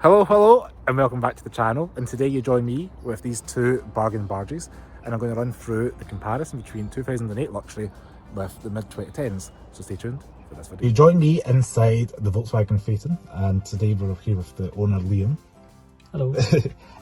Hello, and welcome back to the channel. And today you join me with these two bargain barges, and I'm going to run through the comparison between 2008 luxury with the mid-2010s. So stay tuned for this video. You join me inside the Volkswagen Phaeton, and today we're here with the owner Liam. Hello.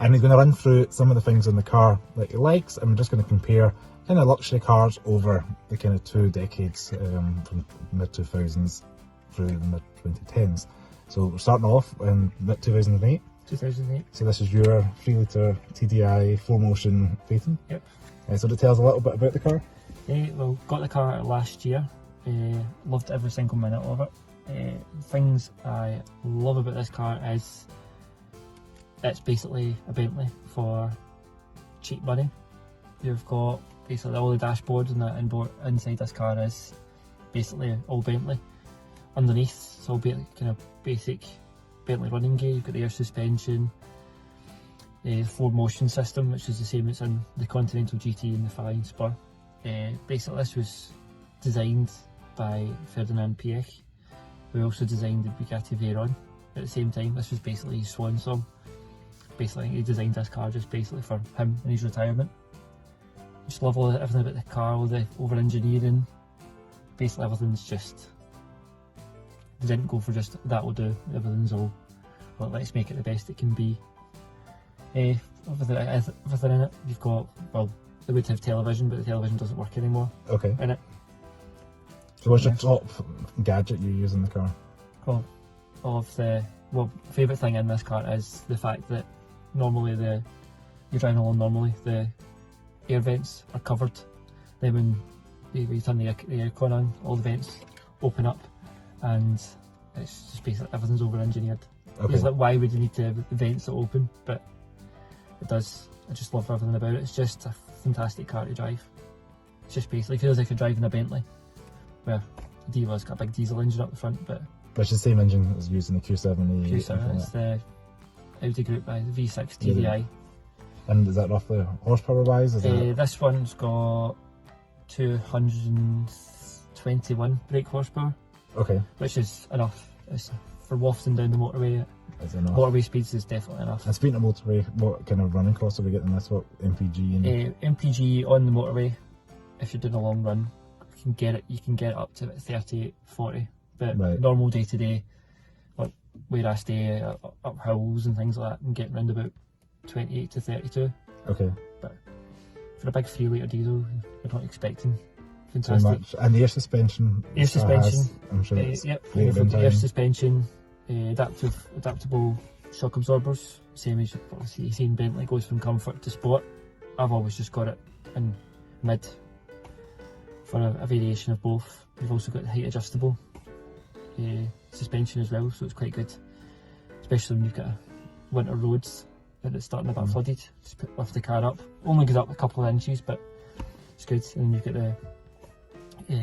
And he's going to run through some of the things in the car that he likes, and we're just going to compare kind of luxury cars over the kind of 2 decades from mid-2000s through the mid-2010s. So we're starting off in mid-2008. 2008. So this is your 3.0 TDI 4Motion Phaeton. Yep. So it tells a little bit about the car. Well, got the car last year. Loved every single minute of it. Things I love about this car is it's basically a Bentley for cheap money. You've got basically all the dashboards and that inside this car is basically all Bentley. Underneath, it's all kind of basic Bentley running gear. You've got the air suspension, the 4Motion system, which is the same as in the Continental GT and the Flying Spur. Basically, this was designed by Ferdinand Piëch, who also designed the Bugatti Veyron at the same time. This was basically his swan song. Basically, he designed this car just basically for him in his retirement. Just love everything about the car, all the over-engineering. Basically, everything's just... They didn't go for just that will do, everything's all, well, let's make it the best it can be. Everything in it, you've got, well, they would have television, but the television doesn't work anymore. Okay. In it. So what's your top gadget you use in the car? Well, favourite thing in this car is the fact that normally you're driving along normally, the air vents are covered. Then when you turn the aircon on, all the vents open up. And it's just basically everything's over engineered. Okay. It's like, why would you need to have the vents that open? But it does. I just love everything about it. It's just a fantastic car to drive. It just basically feels like you're driving a Bentley, where the Diva's got a big diesel engine up the front, but it's the same engine as used in the Q7. It's the Audi Group by the V6 TDI. Yeah. And is that roughly horsepower wise? This one's got 221 brake horsepower. Okay. Which is enough. It's for wafting down the motorway. Is enough. Motorway speeds is definitely enough. And speaking of motorway, what kind of running costs are we getting this? What MPG and MPG on the motorway, if you're doing a long run, you can get it up to about 38, 40. But right. Normal day to day, like where I stay up hills and things like that, I'm getting around about 28 to 32. Okay. But for a big 3 litre diesel, you're not expecting So fantastic. much. And the air suspension. Air suspension. I'm sure it's yep. air suspension, adaptable shock absorbers. Same as you've seen Bentley goes from comfort to sport. I've always just got it in mid for a variation of both. We've also got the height adjustable suspension as well, so it's quite good, especially when you've got winter roads and it's starting a bit flooded. Just lift the car up. Only goes up a couple of inches, but it's good. And then you've got the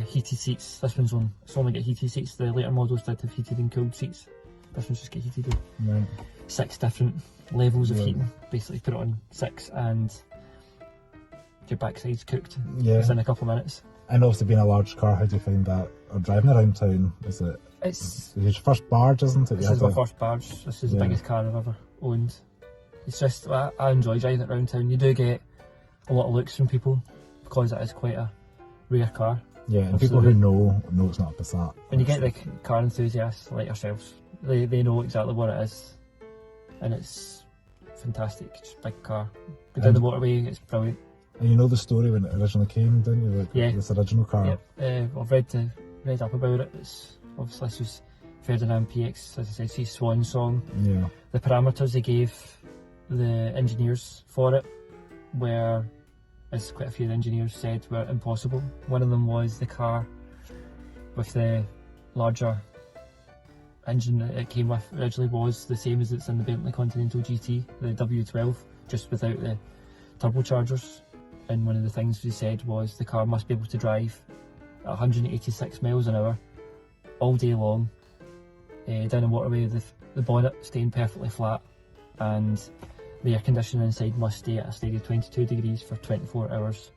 heated seats. This one's only got heated seats. The later models did have heated and cooled seats. This one's just got heated. Right. 6 different levels of heating. Basically put it on 6 and your backside's cooked within a couple of minutes. And obviously being a large car, how do you find that? Or driving around town, it's your first barge, isn't it? This is my first barge. This is the biggest car I've ever owned. It's just, I enjoy driving it around town. You do get a lot of looks from people because it is quite a rare car. Yeah, and people who know it's not a Passat. When you get the car enthusiasts like yourselves, they know exactly what it is, and it's fantastic. It's a big car. But down the motorway, it's brilliant. And you know the story when it originally came, didn't you? Like, yeah. This original car. Yep. I've read up about it. It's obviously this was Ferdinand Piëch's, as I said, his swan song. Yeah. The parameters they gave the engineers for it were, as quite a few of the engineers said, were impossible. One of them was the car with the larger engine that it came with originally was the same as it's in the Bentley Continental GT, the W12, just without the turbochargers. And one of the things they said was the car must be able to drive at 186 miles an hour all day long down a motorway with the bonnet staying perfectly flat, and the air conditioning inside must stay at a steady 22 degrees for 24 hours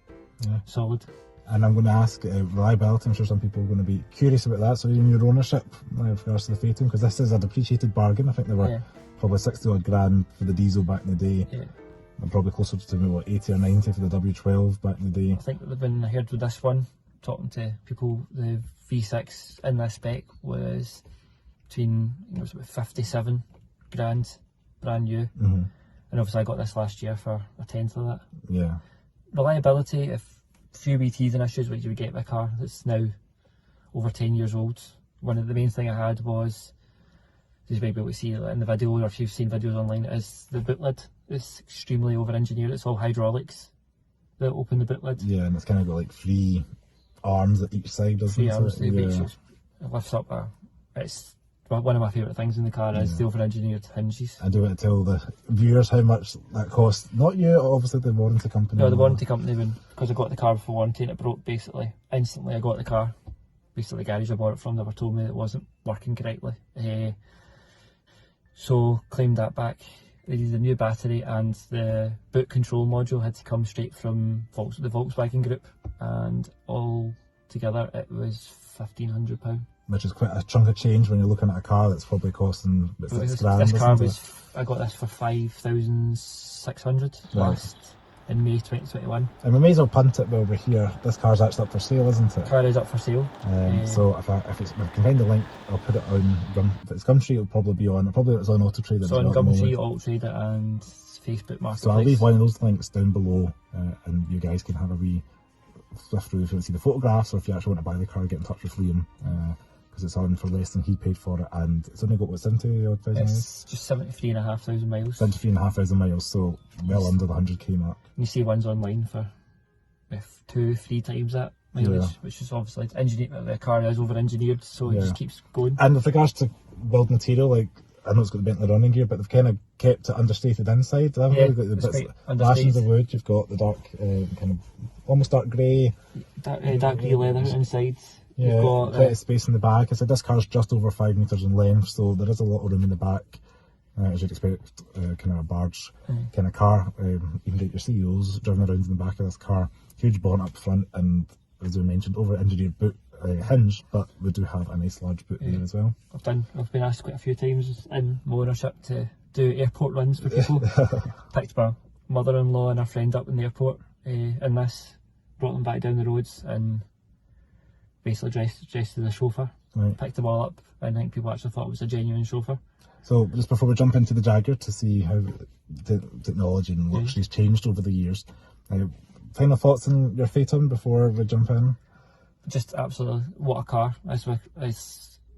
solid. And I'm going to ask reliability. I'm sure some people are going to be curious about that. So in your ownership with regards to the Phaeton, because this is a depreciated bargain, I think they were probably 60 odd grand for the diesel back in the day. Yeah. And probably closer to what, 80 or 90 for the W12 back in the day. I think that when I heard with this one, talking to people, the V6 in this spec was between, I think it was about 57 grand, brand new. Mm-hmm. And obviously I got this last year for a tenth of that. Yeah. Reliability, if few wee teething issues which you would get with a car that's now over 10 years old. One of the main thing I had was, you may be able to see in the video, or if you've seen videos online, is the boot lid is extremely over engineered. It's all hydraulics that open the boot lid. Yeah, and it's kind of got like 3 arms at each side, doesn't it? 3 arms, Yeah. it lifts up it's one of my favourite things in the car is the over engineered hinges. I do want to tell the viewers how much that cost. Not you, obviously the warranty company. No, the warranty company, because I got the car before warranty and it broke basically. Instantly I got the car. Basically the garage I bought it from never told me it wasn't working correctly. So claimed that back. They needed a new battery and the boot control module had to come straight from the Volkswagen group, and all together it was £1,500. Which is quite a chunk of change when you're looking at a car that's probably costing about £6 grand. This car was, I got this for 5,600 last in May 2021. And we may as well punt it while we're here. This car's actually up for sale, isn't it? Car is up for sale. So if I can find the link, I'll put it on. If it's Gumtree, it'll probably be on. It's on Auto Trader. It's on Gumtree, Auto Trader, and Facebook Marketplace. So I'll leave one of those links down below, and you guys can have a wee fliff through if you want to see the photographs, or if you actually want to buy the car, get in touch with Liam. Because it's on for less than he paid for it, and it's only got what, 70 odd thousand miles? It's just 73,500 miles. 73,500 miles, so well under the 100k mark. You see ones online for 2-3 times that mileage, which is obviously the car is over engineered, so it just keeps going. And with regards to build material, like I know it's got the Bentley running gear, but they've kind of kept it understated inside. They haven't really got the bits, lashings of wood. You've got the dark, kind of almost dark grey, dark grey leather inside. Yeah, you've got plenty of space in the back. I said this car's just over 5 metres in length, so there is a lot of room in the back, as you'd expect, kind of a barge kind of car. You can get your CEOs driven around in the back of this car. Huge bonnet up front, and as we mentioned, over-engineered boot hinge, but we do have a nice large boot there as well. I've been asked quite a few times in my ownership to do airport runs for people. Picked my mother-in-law and a friend up in the airport in this, brought them back down the roads, and basically dressed as a chauffeur. Picked them all up, and I think people actually thought it was a genuine chauffeur. So just before we jump into the Jaguar to see how the technology and luxury's changed over the years, final thoughts on your Phaeton before we jump in? Just absolutely, what a car. As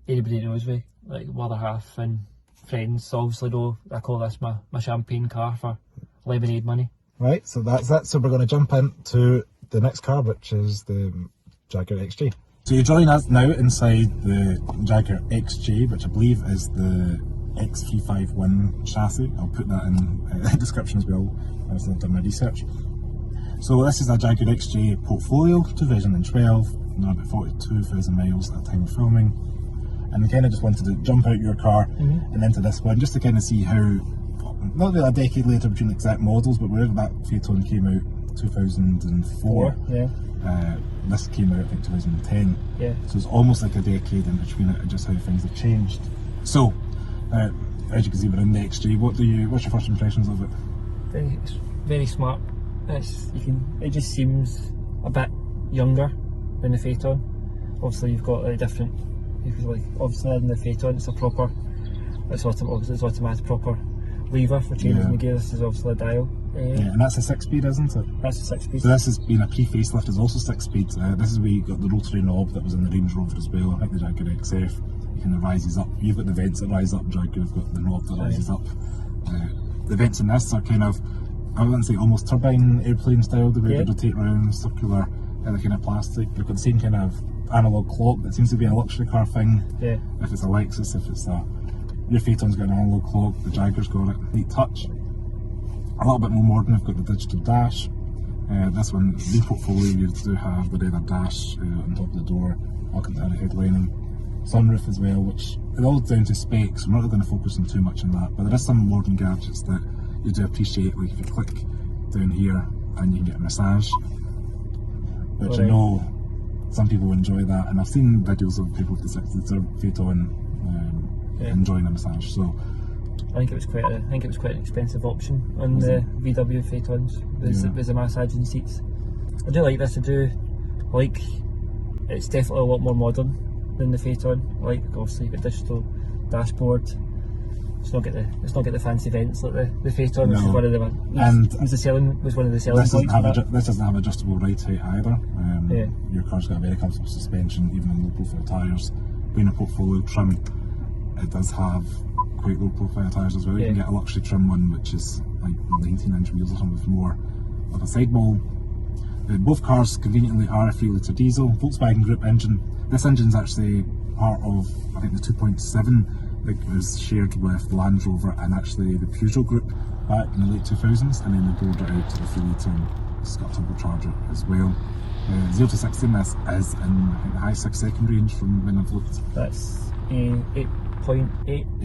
anybody knows me, like other half and friends obviously know, I call this my champagne car for lemonade money. Right, so that's it. So we're going to jump into the next car, which is the Jaguar XJ. So you join us now inside the Jaguar XJ, which I believe is the X351 chassis. I'll put that in the description as well, as I've done my research. So this is a Jaguar XJ Portfolio, 2012, now about 42,000 miles at the time of filming. And we kind of just wanted to jump out your car and into this one, just to kind of see how, not really a decade later between the exact models, but wherever that Phaeton came out, 2004. This came out, I think, 2010. So it's almost like a decade in between it, and just how things have changed. So, as you can see, we're in the XJ. What's your first impressions of it? It's very smart. It just seems a bit younger than the Phaeton. Obviously, you've got a different. Obviously, in the Phaeton, it's automatic proper lever for changing the gear. This is obviously a dial. And that's a 6-speed, isn't it? That's a 6-speed. So this has been a pre-facelift, is also 6-speed. This is where you got the rotary knob that was in the Range Rover as well. I think the Jaguar XF, it kind of rises up. You've got the vents that rise up, Jaguar's got the knob that rises up. The vents in this are kind of, I wouldn't say almost turbine airplane style, the way they rotate around, circular, and the kind of plastic. You've got the same kind of analog clock that seems to be a luxury car thing. If it's a Lexus, if it's your Phaeton's got an analog clock, the Jaguar's got it. Neat touch. A little bit more modern, we've got the digital dash. This one, the Portfolio, you do have the leather dash on top of the door, Alcantara headlining, sunroof as well, which it all down to specs. We're not going to focus on too much on that, but there is some modern gadgets that you do appreciate, like if you click down here and you can get a massage, which I know some people enjoy that, and I've seen videos of people with the 6-litre Phaeton enjoying a massage. So I think it was quite an expensive option on the VW Phaetons. Was the massaging seats. I do like this. I do like. It's definitely a lot more modern than the Phaeton. Like obviously the digital dashboard. It's not get the fancy vents like the Phaeton, which is one of the was one of the selling points. This doesn't have adjustable right height either. Your car's got a very comfortable suspension, even on low profile tyres. Being a Portfolio trim, it does have quite low profile tyres as well. You can get a luxury trim one which is like 19-inch wheels or something with more of a sidewall. Both cars conveniently are a 3-litre diesel, Volkswagen Group engine. This engine is actually part of, I think, the 2.7 that was shared with Land Rover and actually the Peugeot Group back in the late 2000s, and then they rolled it out to the 3-litre and it's got a turbocharger as well. 0 to 60 in this is in, I think, the high 6-second range from when I've looked. That's 8.8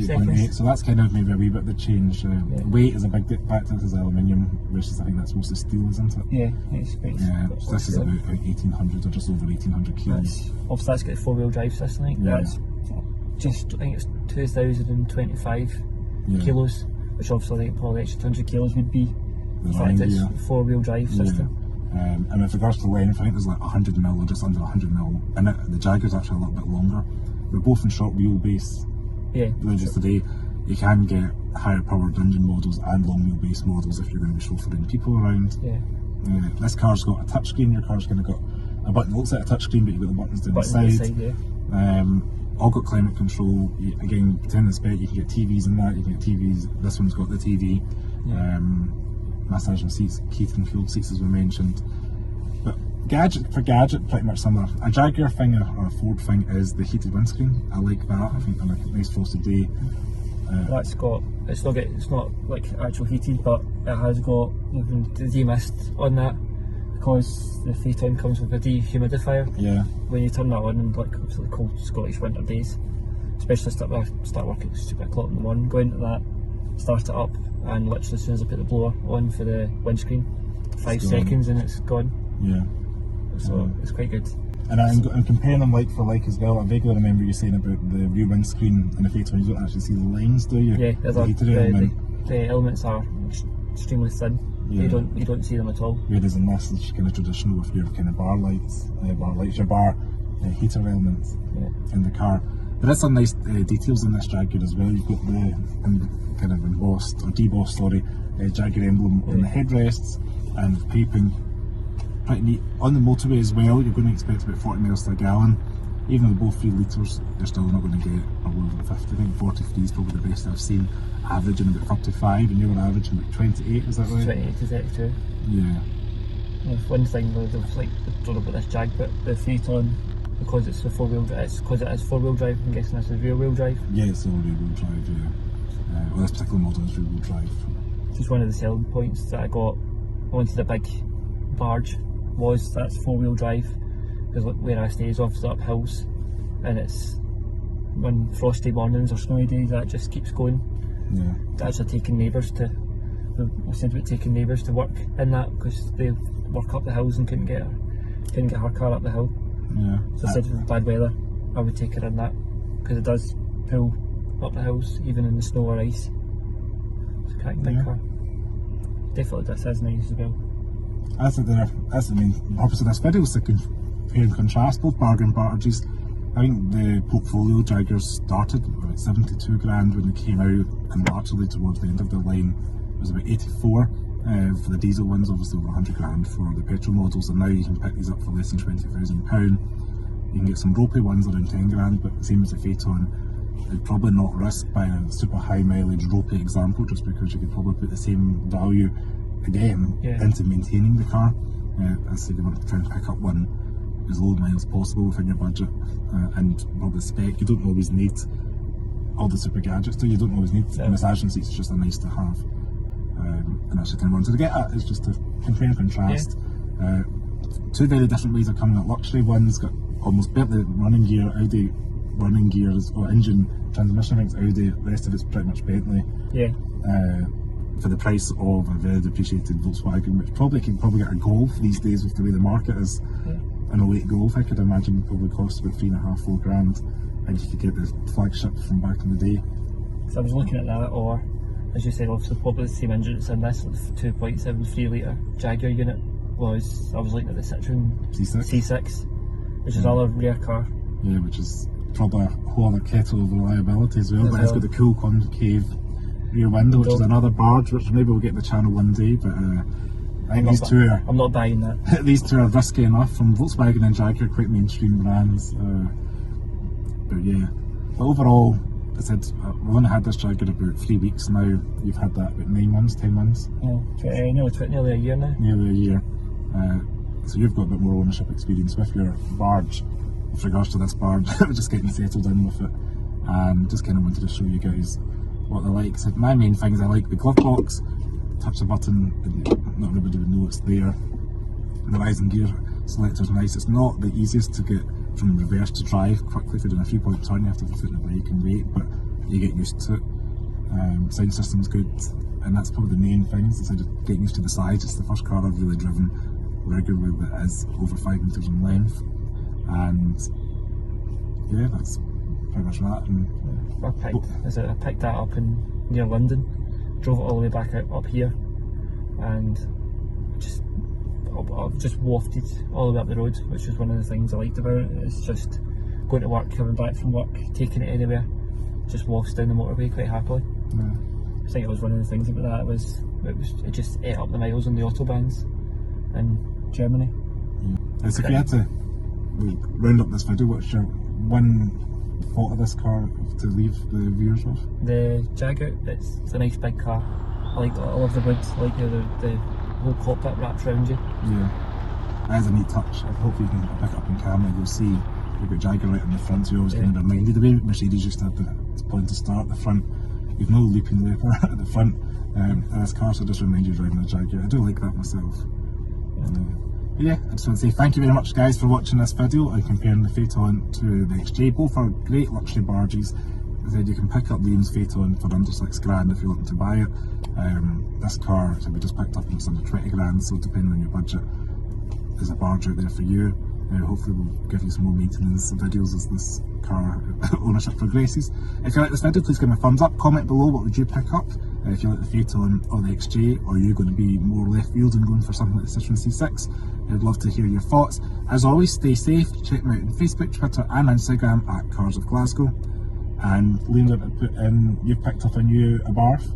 seconds. 8.8, so that's kind of maybe a wee bit of the change. Weight is a big factor. This is aluminium, versus I think that's mostly steel, isn't it? Yeah, it's quite. Yeah, so this is about 1800 or just over 1800 kilos. Obviously, that's got a 4-wheel drive system. I think that's just, I think it's 2025 kilos, which obviously I think probably extra 200 kilos would be. In fact, it's a 4-wheel drive system. And with regards to length, I think there's like 100mm or just under 100mm in it. The Jaguar's actually a little bit longer. We're both in short wheelbase ranges today. You can get higher powered engine models and long wheelbase models if you're going to be chauffeuring people around. This car's got a touchscreen. Your car's kind of got a button that looks like a touchscreen, but you've got the buttons down the side. All got climate control. Again, depending on the spec, you can get TVs in that. You can get TVs. This one's got the TV. Massaging seats, heated and cooled seats, as we mentioned. But gadget, pretty much similar. A Jaguar thing or a Ford thing is the heated windscreen. I like that. I think on a nice frosty day. That's got, it's not like actual heated, but it has got even the demist on that, because the Phaeton comes with a dehumidifier. When you turn that on in like absolutely cold Scottish winter days, especially start work at 2 o'clock in the morning, go into that, start it up, and literally as soon as I put the blower on for the windscreen, 5 seconds and it's gone. So it's quite good. And I'm comparing them like for like as well. I vaguely remember you saying about the rear windscreen in the Phaeton, you don't actually see the lines, do you? The elements are extremely thin. You don't see them at all. Whereas in this, it's kind of traditional with your kind of bar lights, your bar heater elements in the car. There is some nice details in this Jaguar as well. You've got the kind of embossed or debossed, Jaguar emblem on the headrests and piping. Pretty neat. On the motorway as well, you're going to expect about 40 miles to a gallon. Even with both 3 litres, you're still not going to get over 50. I think 43 is probably the best I've seen, averaging about 35, and you were averaging about 28, is that right? 28 to 32. One thing though, I don't know about this Jag, but the Phaeton, because it's a 4-wheel drive, because it is 4-wheel drive, I'm guessing it's a rear-wheel drive. Yeah, it's all rear-wheel drive, well, this particular model is rear-wheel drive. Just one of the selling points that I got onto the big barge was that's 4-wheel drive, because where I stay is obviously up hills, and it's when frosty mornings or snowy days that just keeps going. Actually taking neighbours to, I said about taking neighbours to work in that, because they work up the hills and couldn't get her car up the hill. So I said with bad weather I would take her in that, because it does pull up the hills even in the snow or ice. It's a cracking big car. Definitely this is nice as well. That's the main purpose of this video, is to compare and contrast both bargain barges. I think the Portfolio Jaguars started about 72 grand when they came out, and actually towards the end of the line it was about 84 for the diesel ones, obviously over 100 grand for the petrol models, and now you can pick these up for less than £20,000. You can get some ropey ones around 10 grand, but same as the Phaeton, you'd probably not risk buying a super high mileage ropey example, just because you could probably put the same value again into maintaining the car. I say they want to try and pick up one as low miles possible within your budget, and probably spec. You don't always need all the super gadgets, do you? You don't always need massaging seats, it's just a nice to have. And that's the kind of one to get at, is just to compare and contrast. Two very different ways of coming at luxury. One's got almost Bentley running gear, Audi running gears, or engine transmission rings Audi, the rest of it's pretty much Bentley. For the price of a very depreciated Volkswagen, which can probably get a Golf these days with the way the market is. An 08 Golf, I could imagine, would probably cost about 3.5–4 grand, and you could get the flagship from back in the day. So I was looking at that, or as you said, obviously probably the same engine that's in this, the 2.73 litre Jaguar unit. I was looking at the Citroen C6, which is another rare car. Yeah, which is probably a whole other kettle of reliability as well, but it's got the cool concave rear window, which is another barge, which maybe we'll get in the channel one day, but I think these two are... I'm not buying that. These two are risky enough from Volkswagen and Jaguar, quite mainstream brands, but yeah. But overall, I said, we've only had this Jaguar about 3 weeks now. You've had that about 9 months, 10 months? Yeah, nearly a year now. Nearly a year. So you've got a bit more ownership experience with your barge, with regards to this barge. Just getting settled in with it, and just kind of wanted to show you guys what they're like. So my main thing is I like the glove box, touch the button, and not everybody would know it's there. The rising gear selector is nice. It's not the easiest to get from reverse to drive quickly. If you're doing a 3-point turn, you have to have a foot in the brake and wait, but you get used to it. Sound system's good, and that's probably the main thing, instead of getting used to the size. It's the first car I've really driven regularly that is over 5 metres in length, and yeah, that's pretty much that. And I picked that up near London, drove it all the way back up here, and I've just wafted all the way up the road, which is one of the things I liked about it. It's just going to work, coming back from work, taking it anywhere, just wafts down the motorway quite happily. Yeah. I think it was one of the things about that, it just ate up the miles on the autobahns in Germany. Yeah. So if you had to round up this video, what's your one thought of this car to leave the viewers with? The Jaguar, it's a nice big car. I love the wood, I like how the whole cockpit wraps around you. Yeah, that is a neat touch. I hope you can pick it up on camera. You'll see you've got Jaguar right on the front, so you're always kind of reminded. The way Mercedes used to have the point to start at the front, you've no looping lever at the front of this car, so just remind you of driving a Jaguar. I do like that myself. Yeah, I just want to say thank you very much, guys, for watching this video and comparing the Phaeton to the XJ. Both are great luxury barges. As I said, you can pick up the Ames Phaeton for under £6,000 if you're looking to buy it. This car, we just picked up, and it's under 20 grand, so depending on your budget, there's a barge out there for you. Hopefully we'll give you some more maintenance videos as this car ownership progresses. If you like this video, please give me a thumbs up, comment below what would you pick up. If you like the Phaeton or the XJ, or are you going to be more left field and going for something like the Citroen C6? I'd love to hear your thoughts. As always, stay safe. Check me out on Facebook, Twitter and Instagram at Cars of Glasgow. And Liam, you've picked up a new Abarth.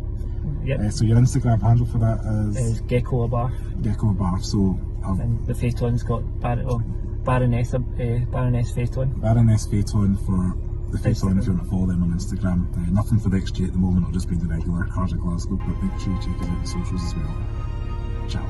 Yep. So your Instagram handle for that is Gecko Abarth. Gecko Abarth. So and the Phaeton's got Baroness Phaeton. Baroness Phaeton for the Phaeton if you want to follow them on Instagram. Nothing for the XJ at the moment, it'll just be the regular Cars of Glasgow, but make sure you check us out on socials as well. Ciao.